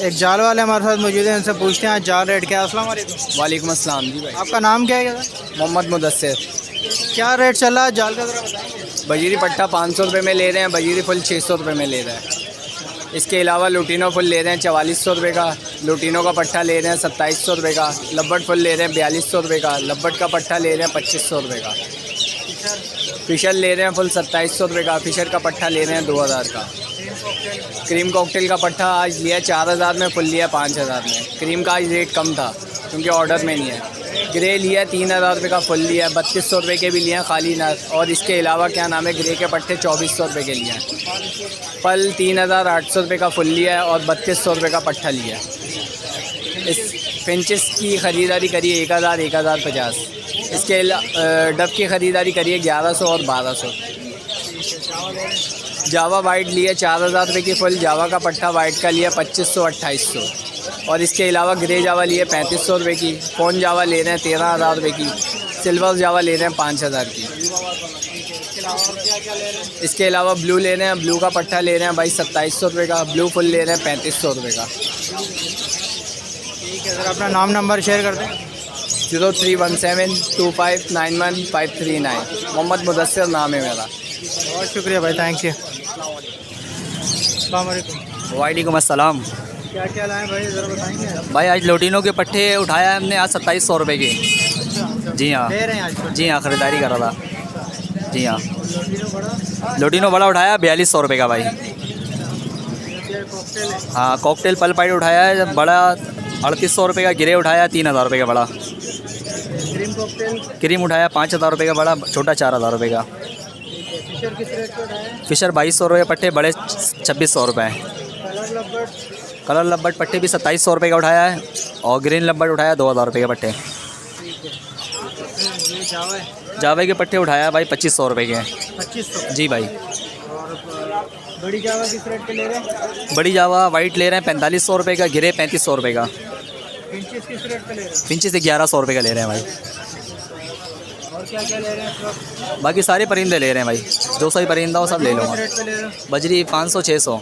एक जाल वाले हमारे साथ मौजूद हैं, इनसे पूछते हैं जाल रेट क्या है। अस्सलाम वालेकुम। वालेकुम अस्सलाम जी भाई। आपका नाम क्या है? मोहम्मद मुदस्सिर। क्या रेट चल रहा है जाल का, ज़रा बताएंगे? बजीरी पट्टा 500 रुपये में ले रहे हैं, बजीरी फुल 600 रुपये में ले रहे हैं। इसके अलावा लुटिनो फुल ले रहे हैं 4400 रुपये का, लुटिनो का पट्टा ले रहे हैं 2700 रुपये का, लब्बट फुल ले रहे हैं 4200 रुपये का, लब्बट का पट्टा ले रहे हैं 2500 रुपये का, फिशर ले रहे हैं फुल 2700 रुपये का, फिशर का पट्टा ले रहे हैं 2000 का। क्रीम कॉकटेल का पट्टा आज लिया 4000 में, फुल लिया 5000 में। क्रीम का आज रेट कम था क्योंकि ऑर्डर में नहीं है। ग्रे लिया 3000 रुपये का, फुल लिया 3200 रुपये के भी लिए हैं खाली ना। और इसके अलावा क्या नाम है, ग्रे के पट्टे 2400 रुपये के लिए हैं। पल 3800 रुपये का फुल लिया है और 3200 रुपये का पट्टा लिया है। इस फिंचेस की ख़रीदारी करिए 1050। इसके डब की ख़रीदारी करिए 1100 और 1200। जावा वाइट लिए 4000 रुपये की फुल, जावा का पट्टा वाइट का लिया 2500 2800। और इसके अलावा ग्रे जावा लिए 3500 रुपये की, फ़ोन जावा ले रहे हैं 13000 रुपये की, सिल्वर जावा ले रहे हैं 5000 की। इसके अलावा ब्लू ले रहे हैं, ब्लू का पट्टा ले रहे हैं भाई 2700 रुपये का, ब्लू फुल ले रहे हैं 3500 रुपये का। ठीक है सर, अपना नाम नंबर शेयर कर दें। 0317259159। मोहम्मद मुदस्सिर नाम है मेरा। बहुत शुक्रिया भाई, थैंक यू। अस्सलाम वालेकुम। वालेकुम अस्सलाम। क्या क्या लाए भाई, ज़रा बताएंगे? भाई आज लोटिनो के पट्टे उठाया है हमने आज 2700 रुपये के। जी हाँ, ले रहे हैं आज? जी हाँ, ख़रीदारी कर रहा था। जी हाँ, लोटिनो बड़ा उठाया 4200 रुपये का भाई। हाँ, कॉकटेल पल पाइट उठाया है बड़ा 3800 रुपये का, गिरे उठाया 3000 रुपये का बड़ा। क्रीम कॉकटेल क्रीम उठाया 5000 रुपये का बड़ा, छोटा 4000 रुपये का। फिशर किस रेट का उठाया? फिशर 2200 रुपये पट्टे, बड़े 2600 रुपये हैं। कलर लब्बट कलर लब्बट पट्टे भी 2700 रुपये का उठाया है और ग्रीन लब्बट उठाया 2000 रुपये के पट्टे। ये जावा है, जावे के पट्टे उठाया भाई 2500 रुपये के हैं। 2500। जी भाई। और बड़ी जावा किस रेट पे ले रहे हैं? बड़ी जावा वाइट ले रहे हैं 4500 रुपये का, गिरे 3500 रुपये का। फिंचेस किस रेट पे ले रहे हैं? फिंची से 1100 रुपये का ले रहे हैं भाई। और क्या क्या ले रहे हैं इस वक्त? बाकी सारे परिंदे ले रहे हैं भाई, जो सही परिंदा हो सब ले लो। किस रेट पे ले रहे हैं? बजरी 500 600।